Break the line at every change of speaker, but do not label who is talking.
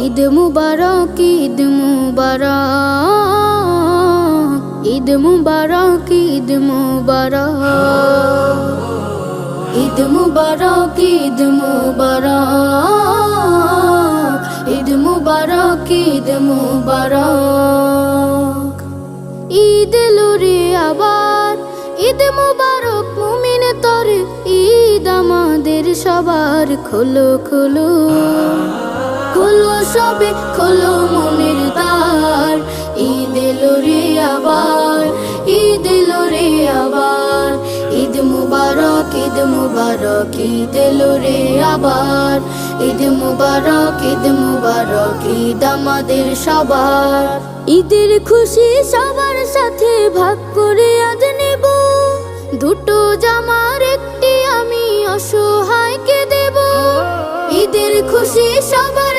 ঈদ মুবারক, ঈদ মুবারক, ঈদ মুবারক, ঈদ মুবারক, ঈদ মুবারক, ঈদ মুবারক, ঈদ মুবারক, ঈদ মুবারক। ঈদ এলো রে আবার, ঈদ মুবারক মুমিন তরে, ঈদ আমাদের সবার। খোলো খোলো খোলো সবে খোলো মনের দ্বার, ঈদ এলো রে আবার, ঈদ এলো রে আবার। ঈদ মুবারক, ঈদ মুবারক, ঈদ এলো রে আবার। ঈদ মুবারক, ঈদ মুবারক, ঈদ আমাদের সবার। ঈদের খুশি সবার সাথে ভাগ করে আজ নেব, দুটো জামার একটি আমি অসহায়কে দেব। ঈদের খুশি সবার